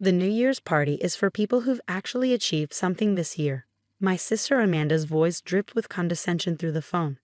The New Year's party is for people who've actually achieved something this year. My sister Amanda's voice dripped with condescension through the phone.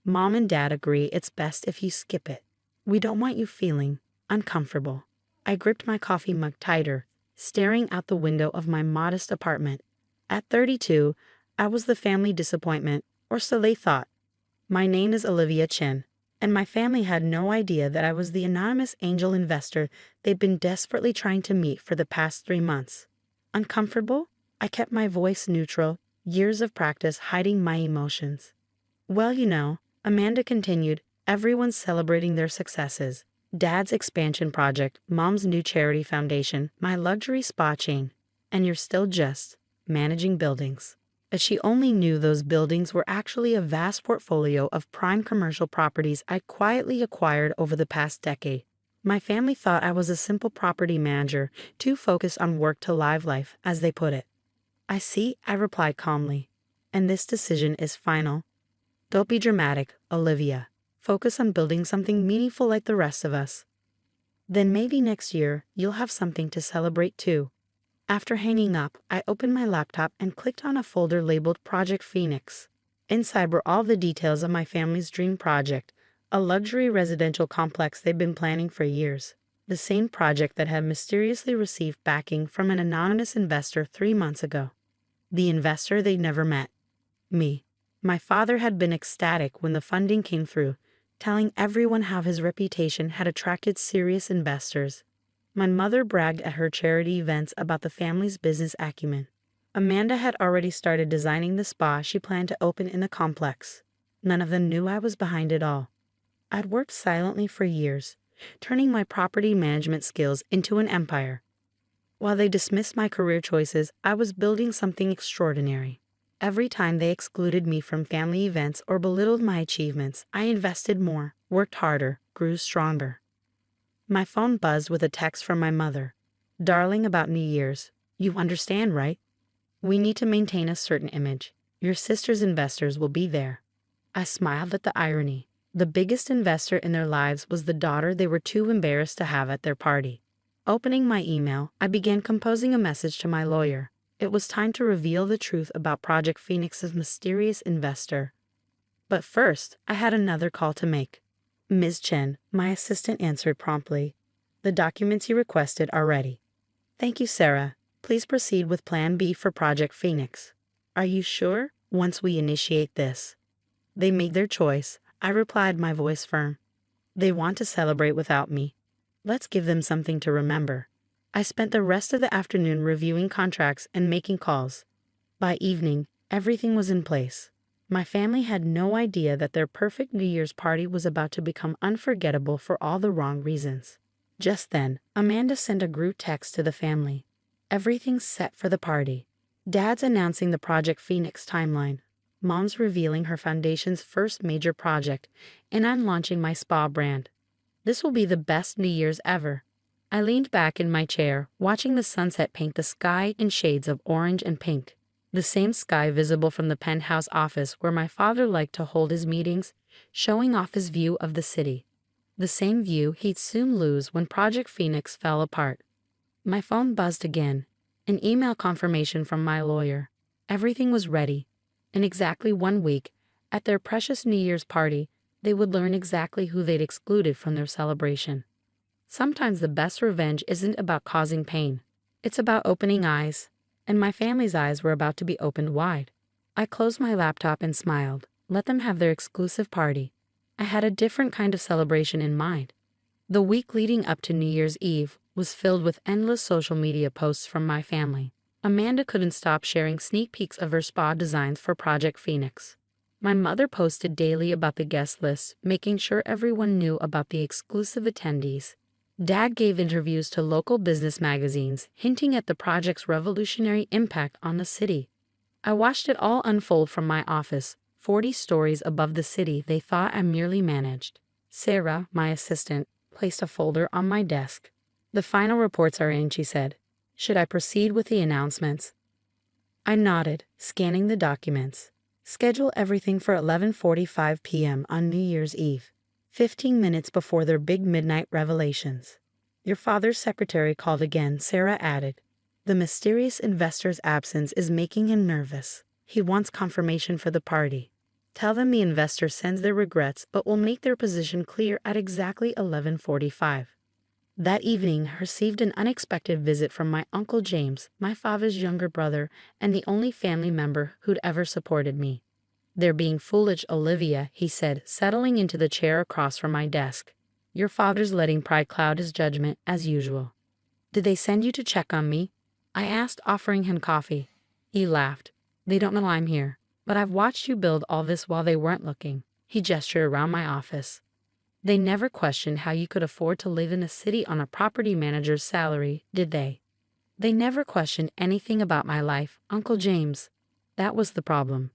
Mom and Dad agree it's best if you skip it. We don't want you feeling uncomfortable. I gripped my coffee mug tighter, staring out the window of my modest apartment. At 32, I was the family disappointment, or so they thought. My name is Olivia Chin, and my family had no idea that I was the anonymous angel investor they'd been desperately trying to meet for the past 3 months. Uncomfortable? I kept my voice neutral, years of practice hiding my emotions. Well, Amanda continued, everyone's celebrating their successes. Dad's expansion project, Mom's new charity foundation, my luxury spa chain. And you're still just managing buildings. As she only knew those buildings were actually a vast portfolio of prime commercial properties I quietly acquired over the past decade. My family thought I was a simple property manager, too focused on work to live life, as they put it. I see, I replied calmly. And this decision is final. Don't be dramatic, Olivia. Focus on building something meaningful like the rest of us. Then maybe next year you'll have something to celebrate too. After hanging up, I opened my laptop and clicked on a folder labeled Project Phoenix. Inside were all the details of my family's dream project, a luxury residential complex they'd been planning for years. The same project that had mysteriously received backing from an anonymous investor 3 months ago. The investor they'd never met. Me. My father had been ecstatic when the funding came through, telling everyone how his reputation had attracted serious investors. My mother bragged at her charity events about the family's business acumen. Amanda had already started designing the spa she planned to open in the complex. None of them knew I was behind it all. I'd worked silently for years, turning my property management skills into an empire. While they dismissed my career choices, I was building something extraordinary. Every time they excluded me from family events or belittled my achievements, I invested more, worked harder, grew stronger. My phone buzzed with a text from my mother. Darling, about New Year's. You understand, right? We need to maintain a certain image. Your sister's investors will be there. I smiled at the irony. The biggest investor in their lives was the daughter they were too embarrassed to have at their party. Opening my email, I began composing a message to my lawyer. It was time to reveal the truth about Project Phoenix's mysterious investor. But first, I had another call to make. Ms. Chen, my assistant answered promptly. The documents you requested are ready. Thank you, Sarah. Please proceed with Plan B for Project Phoenix. Are you sure? Once we initiate this. They made their choice, I replied, my voice firm. They want to celebrate without me. Let's give them something to remember. I spent the rest of the afternoon reviewing contracts and making calls. By evening, everything was in place. My family had no idea that their perfect New Year's party was about to become unforgettable for all the wrong reasons. Just then, Amanda sent a group text to the family. Everything's set for the party. Dad's announcing the Project Phoenix timeline. Mom's revealing her foundation's first major project, and I'm launching my spa brand. This will be the best New Year's ever. I leaned back in my chair, watching the sunset paint the sky in shades of orange and pink. The same sky visible from the penthouse office where my father liked to hold his meetings, showing off his view of the city. The same view he'd soon lose when Project Phoenix fell apart. My phone buzzed again. An email confirmation from my lawyer. Everything was ready. In exactly 1 week, at their precious New Year's party, they would learn exactly who they'd excluded from their celebration. Sometimes the best revenge isn't about causing pain. It's about opening eyes. And my family's eyes were about to be opened wide. I closed my laptop and smiled. Let them have their exclusive party. I had a different kind of celebration in mind. The week leading up to New Year's Eve was filled with endless social media posts from my family. Amanda couldn't stop sharing sneak peeks of her spa designs for Project Phoenix. My mother posted daily about the guest list, making sure everyone knew about the exclusive attendees. Dad gave interviews to local business magazines, hinting at the project's revolutionary impact on the city. I watched it all unfold from my office, 40 stories above the city they thought I merely managed. Sarah, my assistant, placed a folder on my desk. The final reports are in, she said. Should I proceed with the announcements? I nodded, scanning the documents. Schedule everything for 11:45 p.m. on New Year's Eve. 15 minutes before their big midnight revelations. Your father's secretary called again, Sarah added. The mysterious investor's absence is making him nervous. He wants confirmation for the party. Tell them the investor sends their regrets but will make their position clear at exactly 11:45. That evening, I received an unexpected visit from my Uncle James, my father's younger brother, and the only family member who'd ever supported me. "They're being foolish, Olivia," he said, settling into the chair across from my desk. "Your father's letting pride cloud his judgment, as usual." "Did they send you to check on me?" I asked, offering him coffee. He laughed. "They don't know I'm here, but I've watched you build all this while they weren't looking." He gestured around my office. "They never questioned how you could afford to live in a city on a property manager's salary, did they?" "They never questioned anything about my life, Uncle James. That was the problem."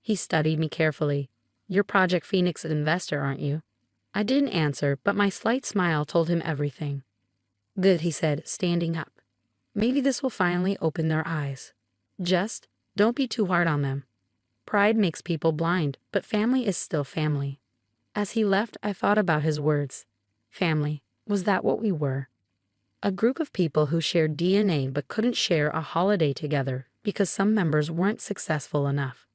He studied me carefully. "You're Project Phoenix investor, aren't you?" I didn't answer, but my slight smile told him everything. "Good," he said, standing up. "Maybe this will finally open their eyes. Just don't be too hard on them. Pride makes people blind, but family is still family." As he left, I thought about his words. Family, was that what we were? A group of people who shared DNA but couldn't share a holiday together because some members weren't successful enough.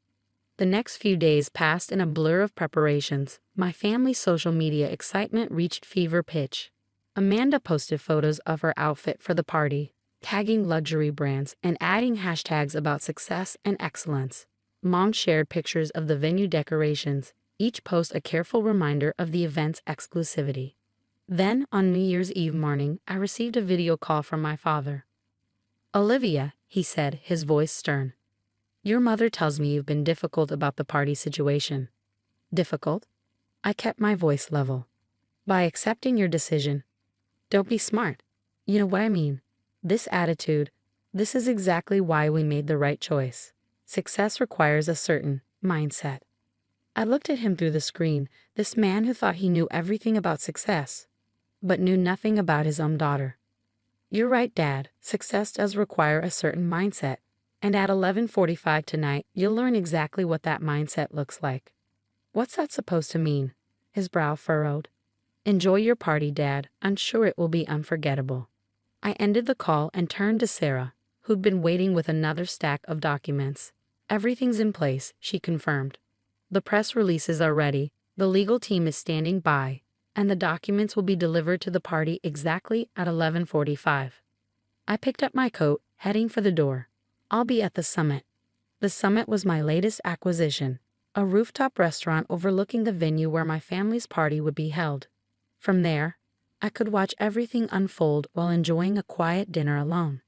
The next few days passed in a blur of preparations. My family's social media excitement reached fever pitch. Amanda posted photos of her outfit for the party, tagging luxury brands and adding hashtags about success and excellence. Mom shared pictures of the venue decorations, each post a careful reminder of the event's exclusivity. Then, on New Year's Eve morning, I received a video call from my father. "Olivia," he said, his voice stern. "Your mother tells me you've been difficult about the party situation." "Difficult?" I kept my voice level. "By accepting your decision." "Don't be smart. You know what I mean. This attitude, this is exactly why we made the right choice. Success requires a certain mindset." I looked at him through the screen, this man who thought he knew everything about success, but knew nothing about his own daughter. "You're right, Dad. Success does require a certain mindset. And at 11:45 tonight, you'll learn exactly what that mindset looks like." "What's that supposed to mean?" His brow furrowed. "Enjoy your party, Dad. I'm sure it will be unforgettable." I ended the call and turned to Sarah, who'd been waiting with another stack of documents. "Everything's in place," she confirmed. "The press releases are ready, the legal team is standing by, and the documents will be delivered to the party exactly at 11:45. I picked up my coat, heading for the door. "I'll be at the Summit." The Summit was my latest acquisition, a rooftop restaurant overlooking the venue where my family's party would be held. From there, I could watch everything unfold while enjoying a quiet dinner alone.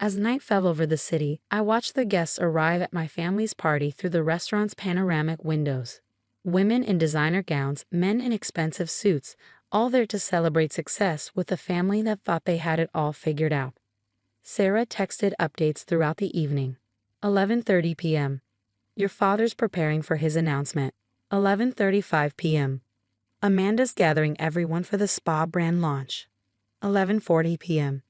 As night fell over the city, I watched the guests arrive at my family's party through the restaurant's panoramic windows. Women in designer gowns, men in expensive suits, all there to celebrate success with a family that thought they had it all figured out. Sarah texted updates throughout the evening. 11:30 p.m. "Your father's preparing for his announcement." 11:35 p.m. "Amanda's gathering everyone for the spa brand launch." 11:40 p.m.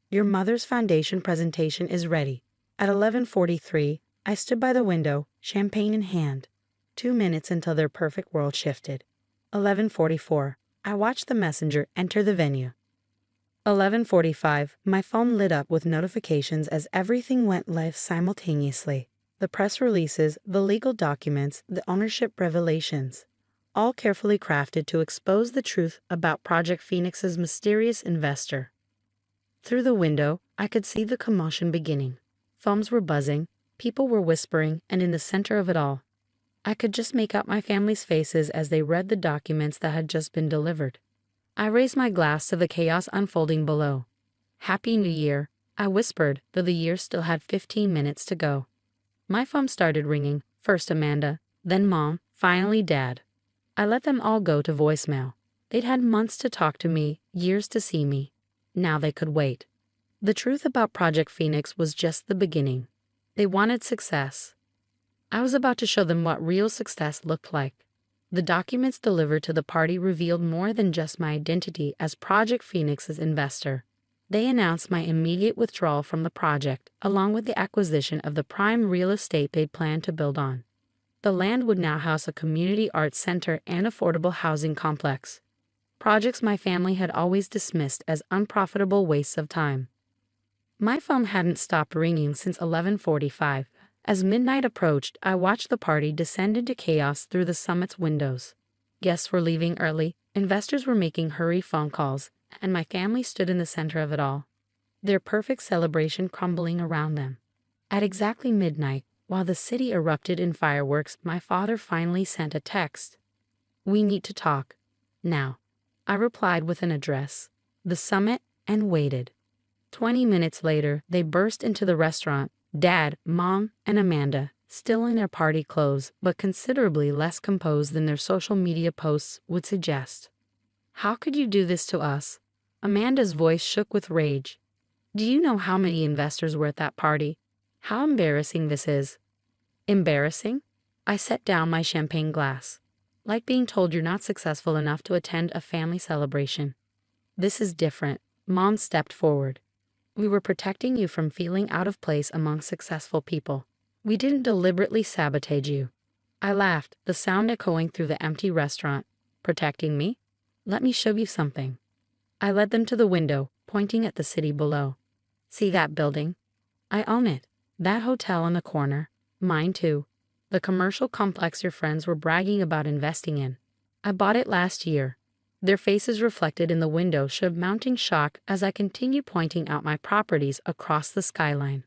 "Your mother's foundation presentation is ready." At 11:43, I stood by the window, champagne in hand. 2 minutes until their perfect world shifted. 11:44, I watched the messenger enter the venue. 11:45, my phone lit up with notifications as everything went live simultaneously. The press releases, the legal documents, the ownership revelations, all carefully crafted to expose the truth about Project Phoenix's mysterious investor. Through the window, I could see the commotion beginning. Phones were buzzing, people were whispering, and in the center of it all, I could just make out my family's faces as they read the documents that had just been delivered. I raised my glass to the chaos unfolding below. "Happy New Year," I whispered, though the year still had 15 minutes to go. My phone started ringing, first Amanda, then Mom, finally Dad. I let them all go to voicemail. They'd had months to talk to me, years to see me. Now they could wait. The truth about Project Phoenix was just the beginning. They wanted success. I was about to show them what real success looked like. The documents delivered to the party revealed more than just my identity as Project Phoenix's investor. They announced my immediate withdrawal from the project, along with the acquisition of the prime real estate they'd planned to build on. The land would now house a community arts center and affordable housing complex. Projects my family had always dismissed as unprofitable wastes of time. My phone hadn't stopped ringing since 11:45. As midnight approached, I watched the party descend into chaos through the summit's windows. Guests were leaving early, investors were making hurry phone calls, and my family stood in the center of it all, their perfect celebration crumbling around them. At exactly midnight, while the city erupted in fireworks, my father finally sent a text. "We need to talk. Now." I replied with an address, the summit, and waited. 20 minutes later, they burst into the restaurant, Dad, Mom, and Amanda, still in their party clothes, but considerably less composed than their social media posts would suggest. "How could you do this to us?" Amanda's voice shook with rage. "Do you know how many investors were at that party? How embarrassing this is." "Embarrassing?" I set down my champagne glass. "Like being told you're not successful enough to attend a family celebration." "This is different." Mom stepped forward. "We were protecting you from feeling out of place among successful people. We didn't deliberately sabotage you." I laughed, the sound echoing through the empty restaurant. "Protecting me? Let me show you something." I led them to the window, pointing at the city below. "See that building? I own it. That hotel in the corner, mine too. The commercial complex your friends were bragging about investing in. I bought it last year." Their faces reflected in the window showed mounting shock as I continued pointing out my properties across the skyline.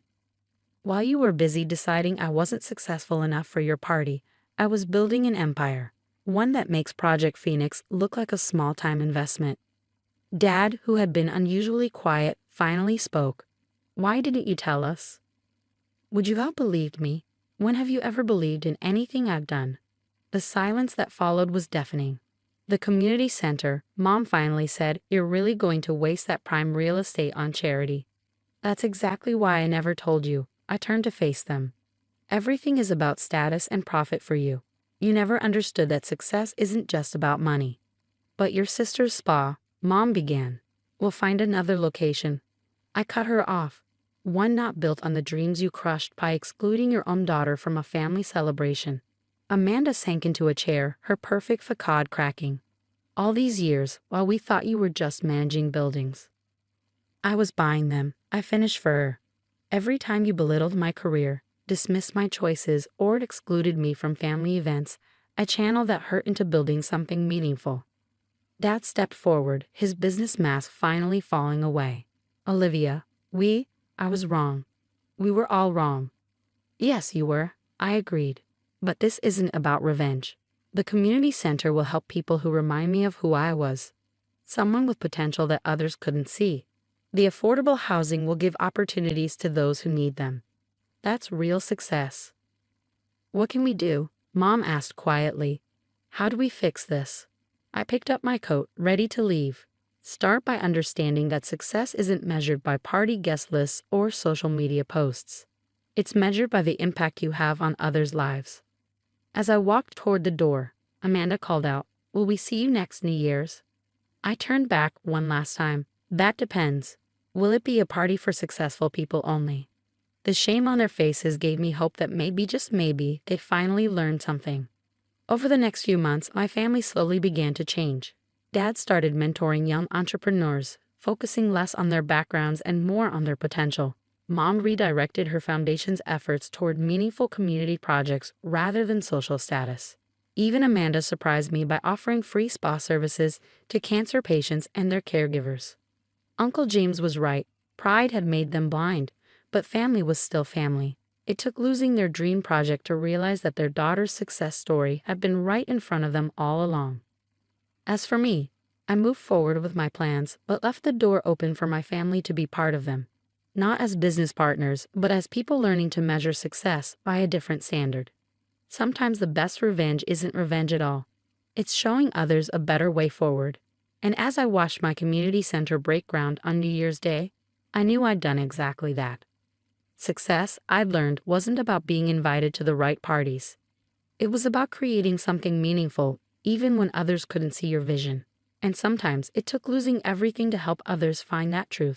"While you were busy deciding I wasn't successful enough for your party, I was building an empire, one that makes Project Phoenix look like a small-time investment." Dad, who had been unusually quiet, finally spoke. "Why didn't you tell us? Would you have believed me? When have you ever believed in anything I've done?" The silence that followed was deafening. "The community center," Mom finally said, "you're really going to waste that prime real estate on charity." "That's exactly why I never told you." I turned to face them. "Everything is about status and profit for you. You never understood that success isn't just about money." "But your sister's spa," Mom began. "We'll find another location." I cut her off. "One not built on the dreams you crushed by excluding your own daughter from a family celebration." Amanda sank into a chair, her perfect facade cracking. "All these years, while we thought you were just managing buildings, I was buying them." I finished for her. "Every time you belittled my career, dismissed my choices, or excluded me from family events, I channeled that hurt into building something meaningful." Dad stepped forward, his business mask finally falling away. "Olivia, I was wrong. We were all wrong." "Yes, you were," I agreed. "But this isn't about revenge. The community center will help people who remind me of who I was. Someone with potential that others couldn't see. The affordable housing will give opportunities to those who need them. That's real success." "What can we do?" Mom asked quietly. "How do we fix this?" I picked up my coat, ready to leave. "Start by understanding that success isn't measured by party guest lists or social media posts. It's measured by the impact you have on others' lives." As I walked toward the door, Amanda called out, "Will we see you next New Year's?" I turned back one last time. "That depends. Will it be a party for successful people only?" The shame on their faces gave me hope that maybe, just maybe, they'd finally learned something. Over the next few months, my family slowly began to change. Dad started mentoring young entrepreneurs, focusing less on their backgrounds and more on their potential. Mom redirected her foundation's efforts toward meaningful community projects rather than social status. Even Amanda surprised me by offering free spa services to cancer patients and their caregivers. Uncle James was right. Pride had made them blind, but family was still family. It took losing their dream project to realize that their daughter's success story had been right in front of them all along. As for me, I moved forward with my plans, but left the door open for my family to be part of them. Not as business partners, but as people learning to measure success by a different standard. Sometimes the best revenge isn't revenge at all. It's showing others a better way forward. And as I watched my community center break ground on New Year's Day, I knew I'd done exactly that. Success, I'd learned, wasn't about being invited to the right parties. It was about creating something meaningful, even when others couldn't see your vision. And sometimes it took losing everything to help others find that truth.